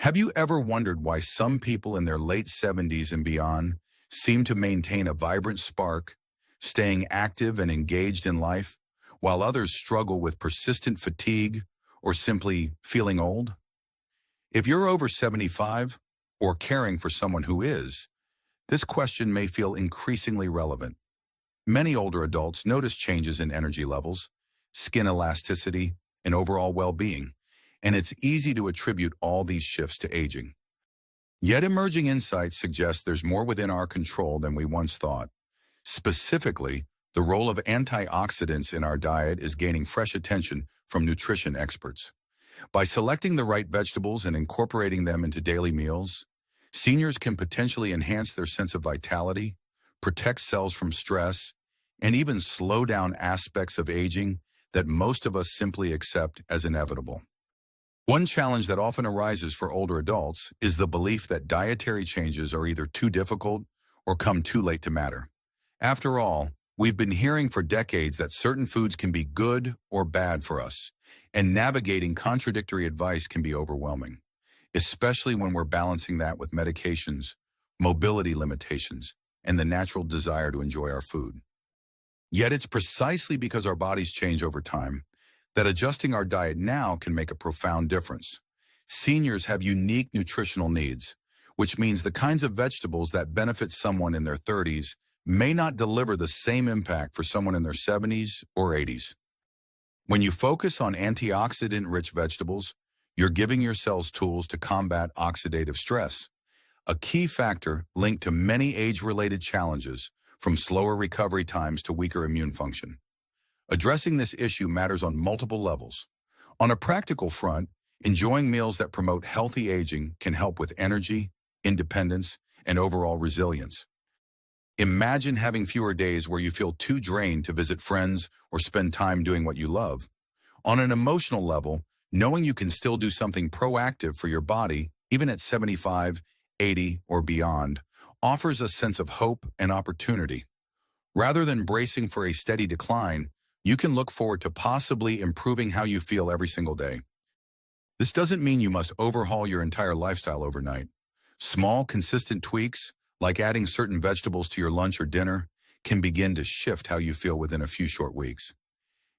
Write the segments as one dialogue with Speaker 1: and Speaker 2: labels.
Speaker 1: Have you ever wondered why some people in their late 70s and beyond seem to maintain a vibrant spark, staying active and engaged in life, while others struggle with persistent fatigue or simply feeling old? If you're over 75 or caring for someone who is, this question may feel increasingly relevant. Many older adults notice changes in energy levels, skin elasticity, and overall well-being, and it's easy to attribute all these shifts to aging. Yet emerging insights suggest there's more within our control than we once thought. Specifically, the role of antioxidants in our diet is gaining fresh attention from nutrition experts. By selecting the right vegetables and incorporating them into daily meals, seniors can potentially enhance their sense of vitality, protect cells from stress, and even slow down aspects of aging that most of us simply accept as inevitable. One challenge that often arises for older adults is the belief that dietary changes are either too difficult or come too late to matter. After all, we've been hearing for decades that certain foods can be good or bad for us, and navigating contradictory advice can be overwhelming, especially when we're balancing that with medications, mobility limitations, and the natural desire to enjoy our food. Yet it's precisely because our bodies change over time that adjusting our diet now can make a profound difference. Seniors have unique nutritional needs, which means the kinds of vegetables that benefit someone in their 30s may not deliver the same impact for someone in their 70s or 80s. When you focus on antioxidant-rich vegetables, you're giving your cells tools to combat oxidative stress, a key factor linked to many age-related challenges, from slower recovery times to weaker immune function. Addressing this issue matters on multiple levels. On a practical front, enjoying meals that promote healthy aging can help with energy, independence, and overall resilience. Imagine having fewer days where you feel too drained to visit friends or spend time doing what you love. On an emotional level, knowing you can still do something proactive for your body, even at 75, 80, or beyond, offers a sense of hope and opportunity. Rather than bracing for a steady decline, you can look forward to possibly improving how you feel every single day. This doesn't mean you must overhaul your entire lifestyle overnight. Small, consistent tweaks, like adding certain vegetables to your lunch or dinner, can begin to shift how you feel within a few short weeks.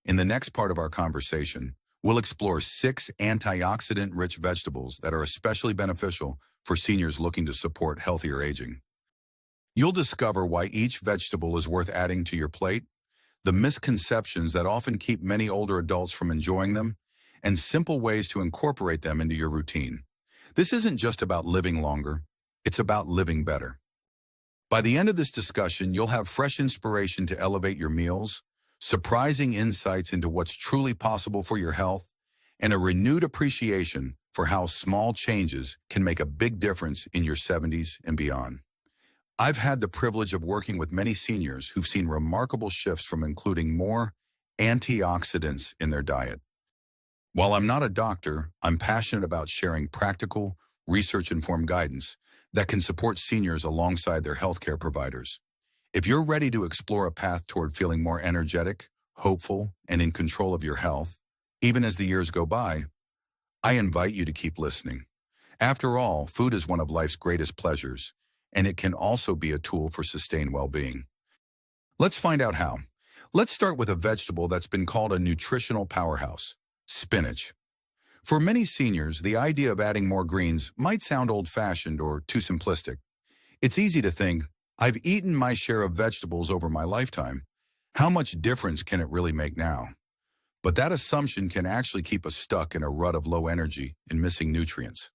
Speaker 1: In the next part of our conversation, we'll explore 6 antioxidant-rich vegetables that are especially beneficial for seniors looking to support healthier aging. You'll discover why each vegetable is worth adding to your plate, the misconceptions that often keep many older adults from enjoying them, and simple ways to incorporate them into your routine. This isn't just about living longer, it's about living better. By the end of this discussion, you'll have fresh inspiration to elevate your meals, surprising insights into what's truly possible for your health, and a renewed appreciation for how small changes can make a big difference in your 70s and beyond. I've had the privilege of working with many seniors who've seen remarkable shifts from including more antioxidants in their diet. While I'm not a doctor, I'm passionate about sharing practical, research-informed guidance that can support seniors alongside their healthcare providers. If you're ready to explore a path toward feeling more energetic, hopeful, and in control of your health, even as the years go by, I invite you to keep listening. After all, food is one of life's greatest pleasures, and it can also be a tool for sustained well-being. Let's find out how. Let's start with a vegetable that's been called a nutritional powerhouse: spinach. For many seniors, the idea of adding more greens might sound old-fashioned or too simplistic. It's easy to think, I've eaten my share of vegetables over my lifetime. How much difference can it really make now? But that assumption can actually keep us stuck in a rut of low energy and missing nutrients.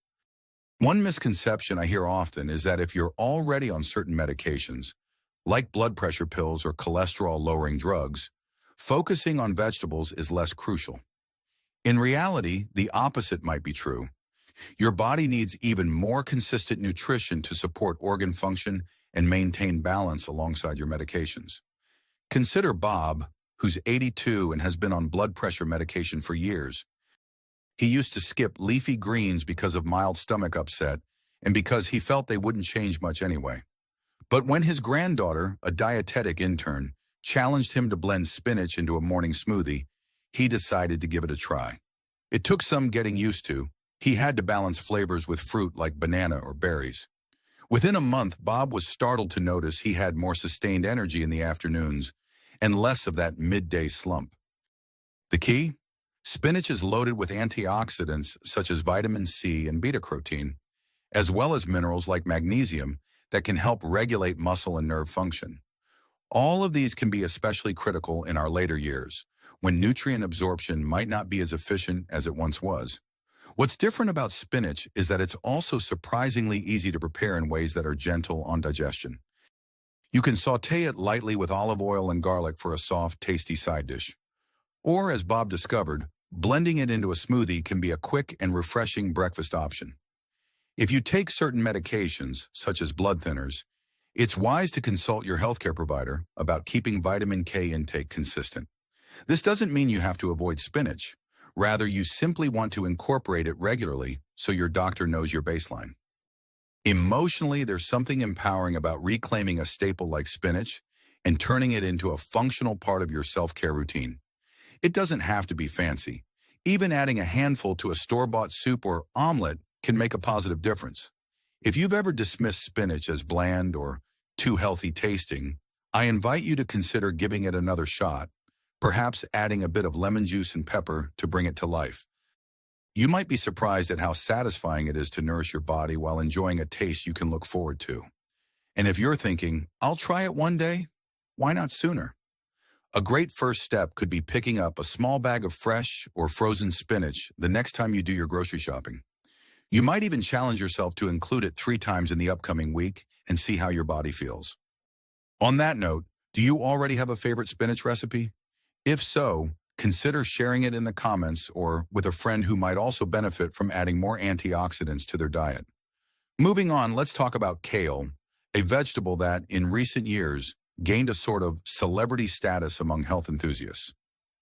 Speaker 1: One misconception I hear often is that if you're already on certain medications, like blood pressure pills or cholesterol-lowering drugs, focusing on vegetables is less crucial. In reality, the opposite might be true. Your body needs even more consistent nutrition to support organ function and maintain balance alongside your medications. Consider Bob, who's 82 and has been on blood pressure medication for years. He used to skip leafy greens because of mild stomach upset and because he felt they wouldn't change much anyway. But when his granddaughter, a dietetic intern, challenged him to blend spinach into a morning smoothie, he decided to give it a try. It took some getting used to, He had to balance flavors with fruit like banana or berries. Within a month, Bob was startled to notice he had more sustained energy in the afternoons and less of that midday slump. The key? Spinach is loaded with antioxidants such as vitamin C and beta-carotene, as well as minerals like magnesium that can help regulate muscle and nerve function. All of these can be especially critical in our later years, when nutrient absorption might not be as efficient as it once was. What's different about spinach is that it's also surprisingly easy to prepare in ways that are gentle on digestion. You can saute it lightly with olive oil and garlic for a soft, tasty side dish. Or, as Bob discovered, blending it into a smoothie can be a quick and refreshing breakfast option. If you take certain medications, such as blood thinners, it's wise to consult your healthcare provider about keeping vitamin K intake consistent. This doesn't mean you have to avoid spinach. Rather, you simply want to incorporate it regularly so your doctor knows your baseline. Emotionally, there's something empowering about reclaiming a staple like spinach and turning it into a functional part of your self-care routine. It doesn't have to be fancy. Even adding a handful to a store-bought soup or omelet can make a positive difference. If you've ever dismissed spinach as bland or too healthy tasting, I invite you to consider giving it another shot, perhaps adding a bit of lemon juice and pepper to bring it to life. You might be surprised at how satisfying it is to nourish your body while enjoying a taste you can look forward to. And if you're thinking, I'll try it one day, why not sooner? A great first step could be picking up a small bag of fresh or frozen spinach the next time you do your grocery shopping. You might even challenge yourself to include it 3 times in the upcoming week and see how your body feels. On that note, do you already have a favorite spinach recipe? If so, consider sharing it in the comments or with a friend who might also benefit from adding more antioxidants to their diet. Moving on, let's talk about kale, a vegetable that, in recent years, gained a sort of celebrity status among health enthusiasts.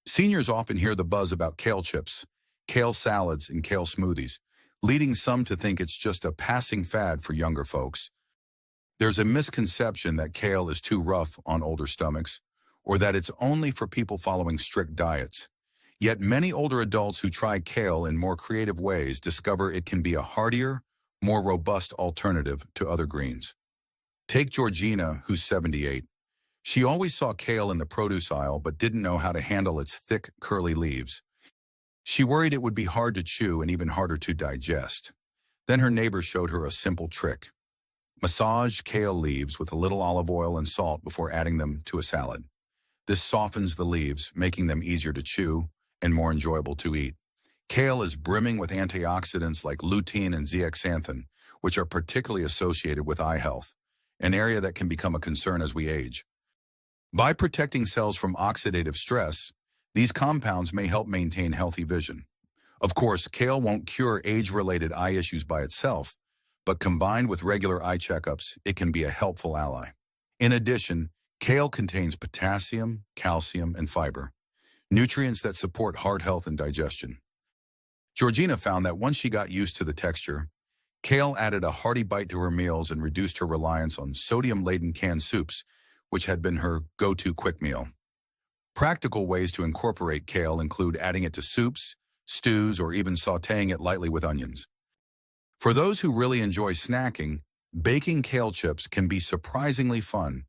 Speaker 1: Seniors often hear the buzz about kale chips, kale salads, and kale smoothies, leading some to think it's just a passing fad for younger folks. There's a misconception that kale is too rough on older stomachs, or that it's only for people following strict diets. Yet many older adults who try kale in more creative ways discover it can be a heartier, more robust alternative to other greens. Take Georgina, who's 78. She always saw kale in the produce aisle but didn't know how to handle its thick, curly leaves. She worried it would be hard to chew and even harder to digest. Then her neighbor showed her a simple trick. Massage kale leaves with a little olive oil and salt before adding them to a salad. This softens the leaves, making them easier to chew and more enjoyable to eat. Kale is brimming with antioxidants like lutein and zeaxanthin, which are particularly associated with eye health, an area that can become a concern as we age. By protecting cells from oxidative stress, these compounds may help maintain healthy vision. Of course, kale won't cure age-related eye issues by itself, but combined with regular eye checkups, it can be a helpful ally. In addition, kale contains potassium, calcium, and fiber, nutrients that support heart health and digestion. Georgina found that once she got used to the texture, kale added a hearty bite to her meals and reduced her reliance on sodium-laden canned soups, which had been her go-to quick meal. Practical ways to incorporate kale include adding it to soups, stews, or even sautéing it lightly with onions. For those who really enjoy snacking, baking kale chips can be surprisingly fun.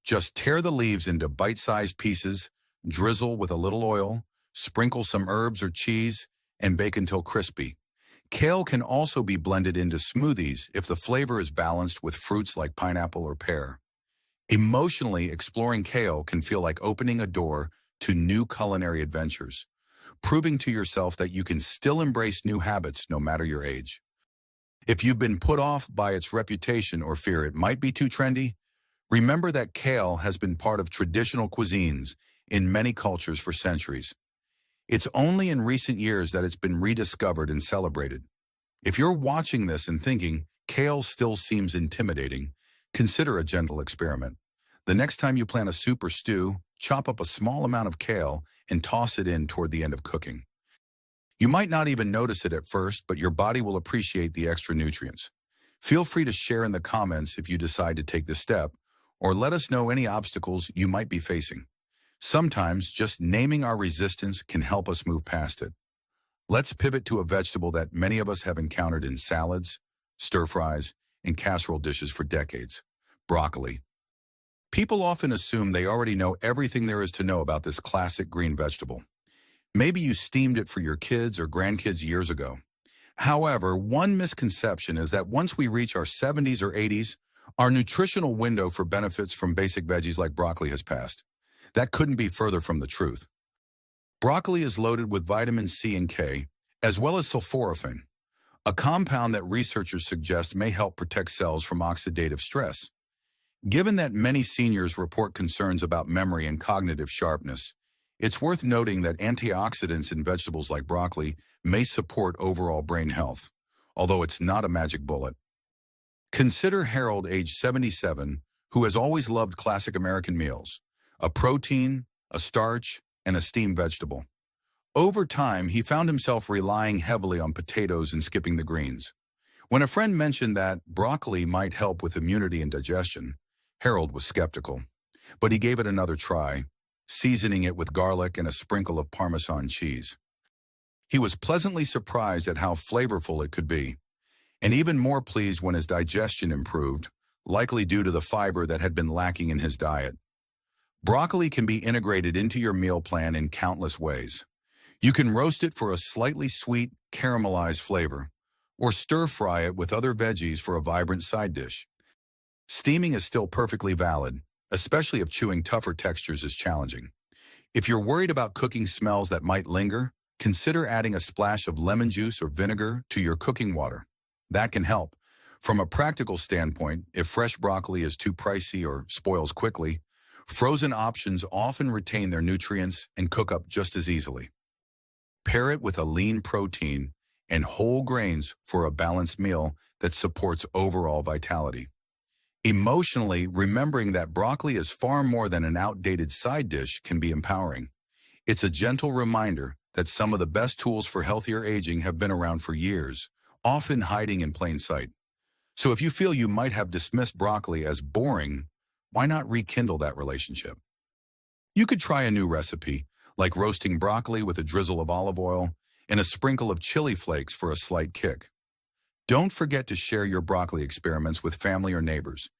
Speaker 1: Just tear the leaves into bite-sized pieces, drizzle with a little oil, sprinkle some herbs or cheese, and bake until crispy. Kale can also be blended into smoothies if the flavor is balanced with fruits like pineapple or pear. Emotionally, exploring kale can feel like opening a door to new culinary adventures, proving to yourself that you can still embrace new habits no matter your age. If you've been put off by its reputation or fear it might be too trendy, remember that kale has been part of traditional cuisines in many cultures for centuries. It's only in recent years that it's been rediscovered and celebrated. If you're watching this and thinking, kale still seems intimidating, consider a gentle experiment. The next time you plan a soup or stew, chop up a small amount of kale and toss it in toward the end of cooking. You might not even notice it at first, but your body will appreciate the extra nutrients. Feel free to share in the comments if you decide to take this step, or let us know any obstacles you might be facing. Sometimes just naming our resistance can help us move past it. Let's pivot to a vegetable that many of us have encountered in salads, stir-fries, and casserole dishes for decades: broccoli. People often assume they already know everything there is to know about this classic green vegetable. Maybe you steamed it for your kids or grandkids years ago. However, one misconception is that once we reach our 70s or 80s, our nutritional window for benefits from basic veggies like broccoli has passed. That couldn't be further from the truth. Broccoli is loaded with vitamins C and K, as well as sulforaphane, a compound that researchers suggest may help protect cells from oxidative stress. Given that many seniors report concerns about memory and cognitive sharpness, it's worth noting that antioxidants in vegetables like broccoli may support overall brain health, although it's not a magic bullet. Consider Harold, age 77, who has always loved classic American meals: a protein, a starch, and a steamed vegetable. Over time, he found himself relying heavily on potatoes and skipping the greens. When a friend mentioned that broccoli might help with immunity and digestion, Harold was skeptical. But he gave it another try, seasoning it with garlic and a sprinkle of Parmesan cheese. He was pleasantly surprised at how flavorful it could be, and even more pleased when his digestion improved, likely due to the fiber that had been lacking in his diet. Broccoli can be integrated into your meal plan in countless ways. You can roast it for a slightly sweet, caramelized flavor, or stir-fry it with other veggies for a vibrant side dish. Steaming is still perfectly valid, especially if chewing tougher textures is challenging. If you're worried about cooking smells that might linger, consider adding a splash of lemon juice or vinegar to your cooking water. That can help. From a practical standpoint, if fresh broccoli is too pricey or spoils quickly, frozen options often retain their nutrients and cook up just as easily. Pair it with a lean protein and whole grains for a balanced meal that supports overall vitality. Emotionally, remembering that broccoli is far more than an outdated side dish can be empowering. It's a gentle reminder that some of the best tools for healthier aging have been around for years, often hiding in plain sight. So if you feel you might have dismissed broccoli as boring, why not rekindle that relationship? You could try a new recipe, like roasting broccoli with a drizzle of olive oil and a sprinkle of chili flakes for a slight kick. Don't forget to share your broccoli experiments with family or neighbors.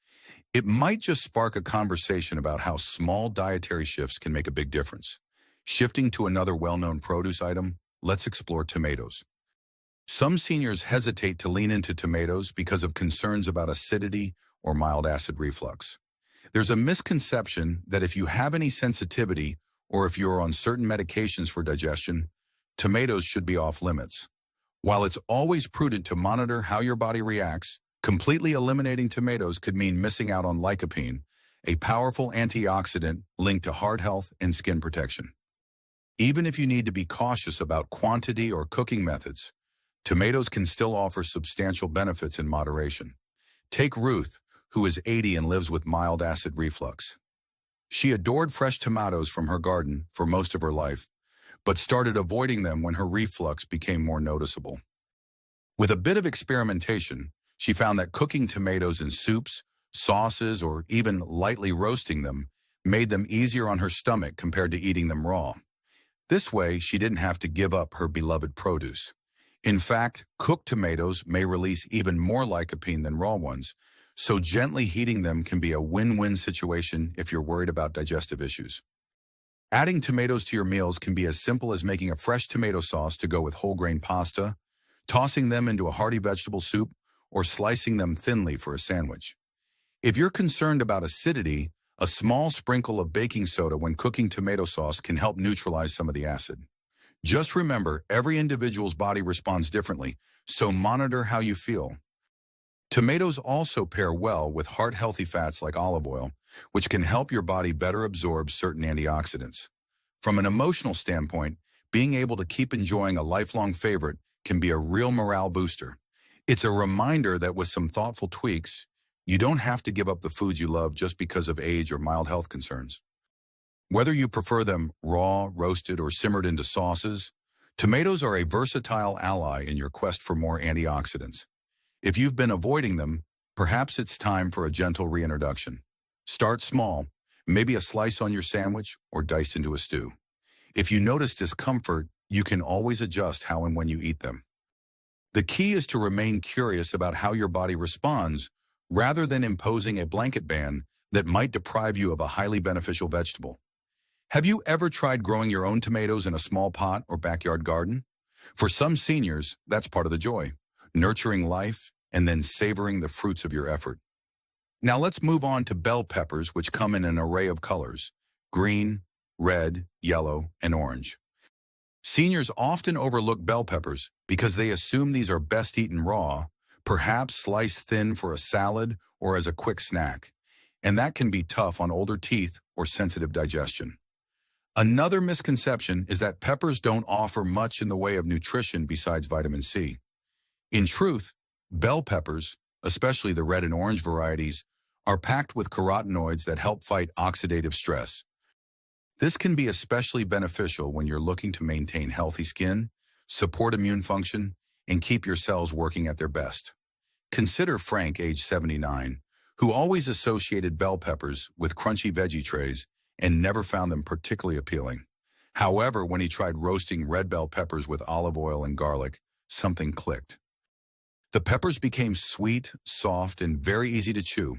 Speaker 1: It might just spark a conversation about how small dietary shifts can make a big difference. Shifting to another well-known produce item, let's explore tomatoes. Some seniors hesitate to lean into tomatoes because of concerns about acidity or mild acid reflux. There's a misconception that if you have any sensitivity or if you're on certain medications for digestion, tomatoes should be off limits. While it's always prudent to monitor how your body reacts, completely eliminating tomatoes could mean missing out on lycopene, a powerful antioxidant linked to heart health and skin protection. Even if you need to be cautious about quantity or cooking methods, tomatoes can still offer substantial benefits in moderation. Take Ruth, who is 80 and lives with mild acid reflux. She adored fresh tomatoes from her garden for most of her life, but started avoiding them when her reflux became more noticeable. With a bit of experimentation, she found that cooking tomatoes in soups, sauces, or even lightly roasting them made them easier on her stomach compared to eating them raw. This way, she didn't have to give up her beloved produce. In fact, cooked tomatoes may release even more lycopene than raw ones, so gently heating them can be a win-win situation if you're worried about digestive issues. Adding tomatoes to your meals can be as simple as making a fresh tomato sauce to go with whole grain pasta, tossing them into a hearty vegetable soup, or slicing them thinly for a sandwich. If you're concerned about acidity, a small sprinkle of baking soda when cooking tomato sauce can help neutralize some of the acid. Just remember, every individual's body responds differently, so monitor how you feel. Tomatoes also pair well with heart-healthy fats like olive oil, which can help your body better absorb certain antioxidants. From an emotional standpoint, being able to keep enjoying a lifelong favorite can be a real morale booster. It's a reminder that with some thoughtful tweaks, you don't have to give up the foods you love just because of age or mild health concerns. Whether you prefer them raw, roasted, or simmered into sauces, tomatoes are a versatile ally in your quest for more antioxidants. If you've been avoiding them, perhaps it's time for a gentle reintroduction. Start small, maybe a slice on your sandwich or diced into a stew. If you notice discomfort, you can always adjust how and when you eat them. The key is to remain curious about how your body responds rather than imposing a blanket ban that might deprive you of a highly beneficial vegetable. Have you ever tried growing your own tomatoes in a small pot or backyard garden? For some seniors, that's part of the joy, nurturing life and then savoring the fruits of your effort. Now let's move on to bell peppers, which come in an array of colors: green, red, yellow, and orange. Seniors often overlook bell peppers because they assume these are best eaten raw, perhaps sliced thin for a salad or as a quick snack, and that can be tough on older teeth or sensitive digestion. Another misconception is that peppers don't offer much in the way of nutrition besides vitamin C. In truth, bell peppers, especially the red and orange varieties, are packed with carotenoids that help fight oxidative stress. This can be especially beneficial when you're looking to maintain healthy skin, support immune function, and keep your cells working at their best. Consider Frank, age 79, who always associated bell peppers with crunchy veggie trays and never found them particularly appealing. However, when he tried roasting red bell peppers with olive oil and garlic, something clicked. The peppers became sweet, soft, and very easy to chew.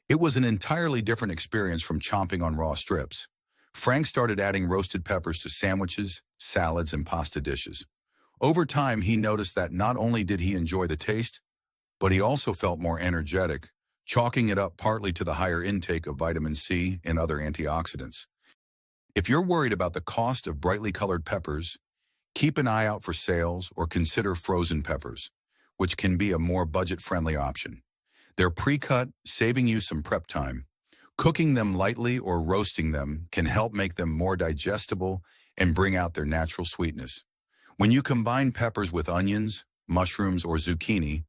Speaker 1: It was an entirely different experience from chomping on raw strips. Frank started adding roasted peppers to sandwiches, salads, and pasta dishes. Over time, he noticed that not only did he enjoy the taste, but he also felt more energetic, chalking it up partly to the higher intake of vitamin C and other antioxidants. If you're worried about the cost of brightly colored peppers, keep an eye out for sales or consider frozen peppers, which can be a more budget-friendly option. They're pre-cut, saving you some prep time. Cooking them lightly or roasting them can help make them more digestible and bring out their natural sweetness. When you combine peppers with onions, mushrooms, or zucchini,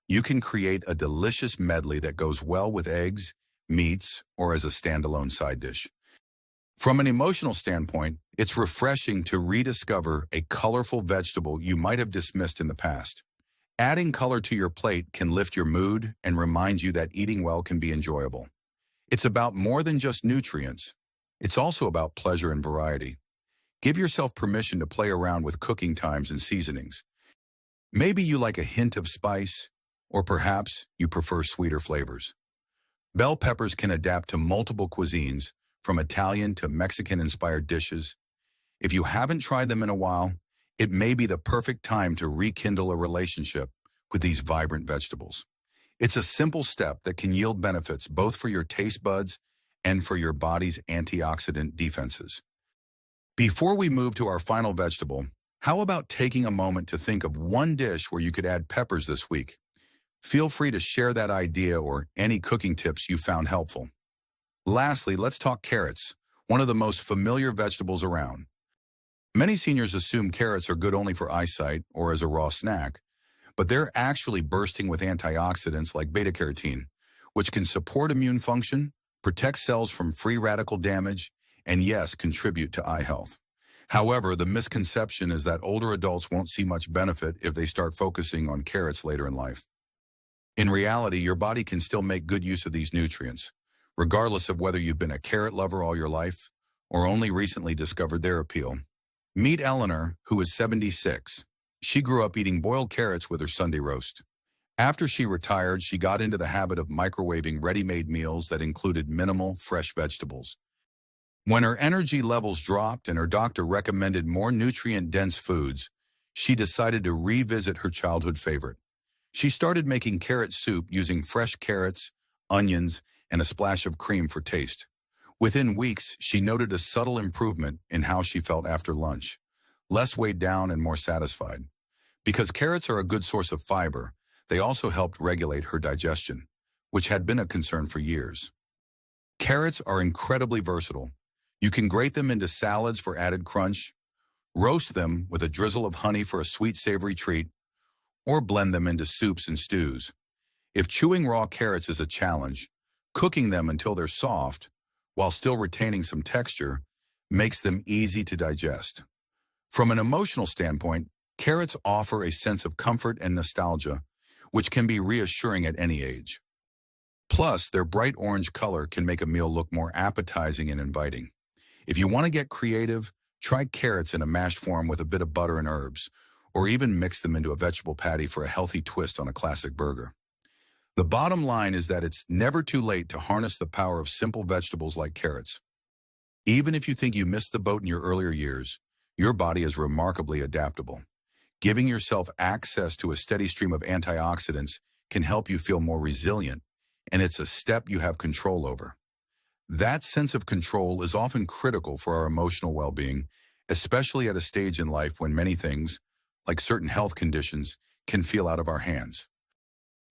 Speaker 1: you can create a delicious medley that goes well with eggs, meats, or as a standalone side dish. From an emotional standpoint, it's refreshing to rediscover a colorful vegetable you might have dismissed in the past. Adding color to your plate can lift your mood and remind you that eating well can be enjoyable. It's about more than just nutrients. It's also about pleasure and variety. Give yourself permission to play around with cooking times and seasonings. Maybe you like a hint of spice, or perhaps you prefer sweeter flavors. Bell peppers can adapt to multiple cuisines, from Italian to Mexican-inspired dishes. If you haven't tried them in a while, it may be the perfect time to rekindle a relationship with these vibrant vegetables. It's a simple step that can yield benefits both for your taste buds and for your body's antioxidant defenses. Before we move to our final vegetable, how about taking a moment to think of one dish where you could add peppers this week? Feel free to share that idea or any cooking tips you found helpful. Lastly, let's talk carrots, one of the most familiar vegetables around. Many seniors assume carrots are good only for eyesight or as a raw snack, but they're actually bursting with antioxidants like beta-carotene, which can support immune function, protect cells from free radical damage, and yes, contribute to eye health. However, the misconception is that older adults won't see much benefit if they start focusing on carrots later in life. In reality, your body can still make good use of these nutrients, regardless of whether you've been a carrot lover all your life or only recently discovered their appeal. Meet Eleanor, who is 76. She grew up eating boiled carrots with her Sunday roast. After she retired, she got into the habit of microwaving ready-made meals that included minimal, fresh vegetables. When her energy levels dropped and her doctor recommended more nutrient-dense foods, she decided to revisit her childhood favorite. She started making carrot soup using fresh carrots, onions, and a splash of cream for taste. Within weeks, she noted a subtle improvement in how she felt after lunch, less weighed down and more satisfied. Because carrots are a good source of fiber, they also helped regulate her digestion, which had been a concern for years. Carrots are incredibly versatile. You can grate them into salads for added crunch, roast them with a drizzle of honey for a sweet, savory treat, or blend them into soups and stews. If chewing raw carrots is a challenge, cooking them until they're soft, while still retaining some texture, makes them easy to digest. From an emotional standpoint, carrots offer a sense of comfort and nostalgia, which can be reassuring at any age. Plus, their bright orange color can make a meal look more appetizing and inviting. If you want to get creative, Try carrots in a mashed form with a bit of butter and herbs, or even mix them into a vegetable patty for a healthy twist on a classic burger. The bottom line is that it's never too late to harness the power of simple vegetables like carrots. Even if you think you missed the boat in your earlier years, your body is remarkably adaptable. Giving yourself access to a steady stream of antioxidants can help you feel more resilient, and it's a step you have control over. That sense of control is often critical for our emotional well-being, especially at a stage in life when many things, like certain health conditions, can feel out of our hands.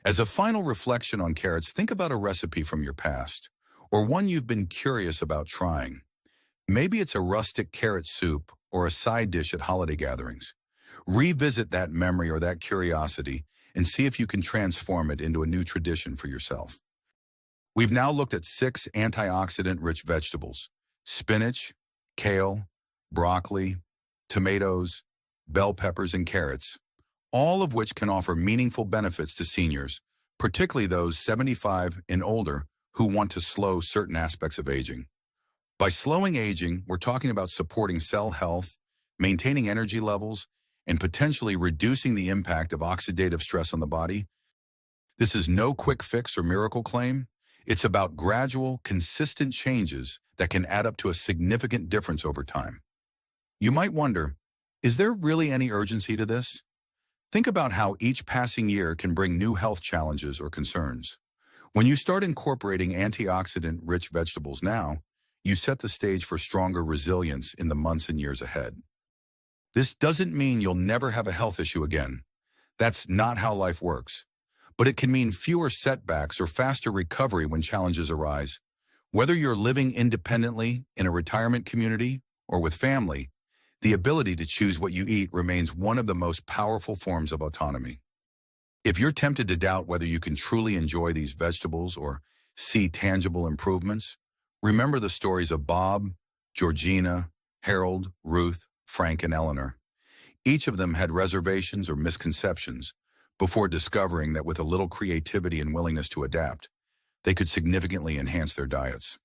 Speaker 1: As a final reflection on carrots, think about a recipe from your past, or one you've been curious about trying. Maybe it's a rustic carrot soup or a side dish at holiday gatherings. Revisit that memory or that curiosity and see if you can transform it into a new tradition for yourself. We've now looked at 6 antioxidant-rich vegetables: spinach, kale, broccoli, tomatoes, bell peppers, and carrots, all of which can offer meaningful benefits to seniors, particularly those 75 and older who want to slow certain aspects of aging. By slowing aging, we're talking about supporting cell health, maintaining energy levels, and potentially reducing the impact of oxidative stress on the body. This is no quick fix or miracle claim. It's about gradual, consistent changes that can add up to a significant difference over time. You might wonder, is there really any urgency to this? Think about how each passing year can bring new health challenges or concerns. When you start incorporating antioxidant-rich vegetables now, you set the stage for stronger resilience in the months and years ahead. This doesn't mean you'll never have a health issue again. That's not how life works. But it can mean fewer setbacks or faster recovery when challenges arise. Whether you're living independently in a retirement community or with family, the ability to choose what you eat remains one of the most powerful forms of autonomy. If you're tempted to doubt whether you can truly enjoy these vegetables or see tangible improvements, remember the stories of Bob, Georgina, Harold, Ruth, Frank, and Eleanor. Each of them had reservations or misconceptions before discovering that with a little creativity and willingness to adapt, they could significantly enhance their diets.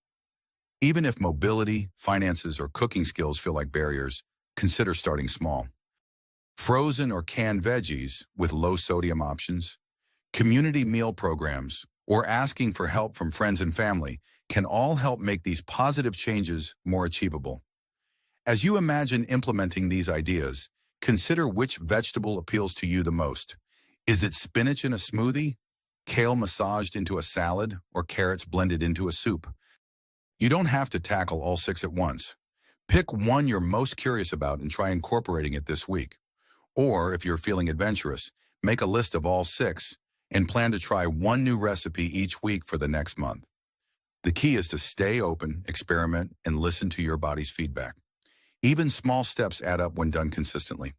Speaker 1: Even if mobility, finances, or cooking skills feel like barriers, consider starting small. Frozen or canned veggies with low-sodium options, community meal programs, or asking for help from friends and family can all help make these positive changes more achievable. As you imagine implementing these ideas, consider which vegetable appeals to you the most. Is it spinach in a smoothie, kale massaged into a salad, or carrots blended into a soup? You don't have to tackle all 6 at once. Pick one you're most curious about and try incorporating it this week. Or, if you're feeling adventurous, make a list of all 6 and plan to try one new recipe each week for the next month. The key is to stay open, experiment, and listen to your body's feedback. Even small steps add up when done consistently.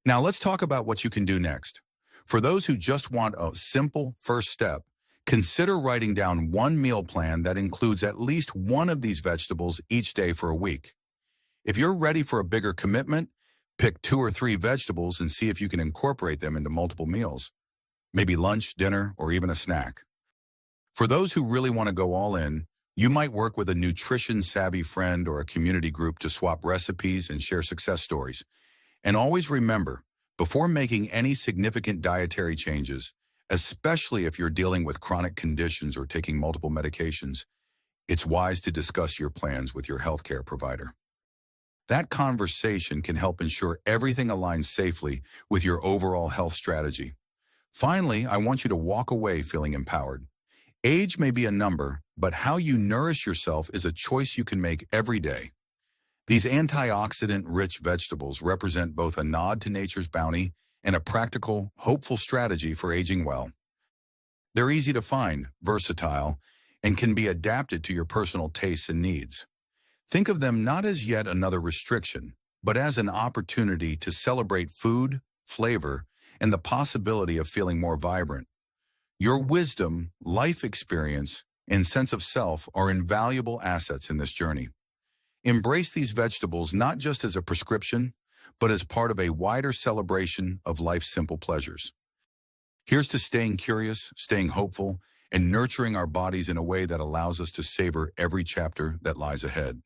Speaker 1: Now let's talk about what you can do next. For those who just want a simple first step, consider writing down one meal plan that includes at least one of these vegetables each day for a week. If you're ready for a bigger commitment, pick 2 or 3 vegetables and see if you can incorporate them into multiple meals, maybe lunch, dinner, or even a snack. For those who really want to go all in, you might work with a nutrition-savvy friend or a community group to swap recipes and share success stories. And always remember, before making any significant dietary changes, especially if you're dealing with chronic conditions or taking multiple medications, it's wise to discuss your plans with your healthcare provider. That conversation can help ensure everything aligns safely with your overall health strategy. Finally, I want you to walk away feeling empowered. Age may be a number, but how you nourish yourself is a choice you can make every day. These antioxidant-rich vegetables represent both a nod to nature's bounty and a practical, hopeful strategy for aging well. They're easy to find, versatile, and can be adapted to your personal tastes and needs. Think of them not as yet another restriction, but as an opportunity to celebrate food, flavor, and the possibility of feeling more vibrant. Your wisdom, life experience, and sense of self are invaluable assets in this journey. Embrace these vegetables not just as a prescription, but as part of a wider celebration of life's simple pleasures. Here's to staying curious, staying hopeful, and nurturing our bodies in a way that allows us to savor every chapter that lies ahead.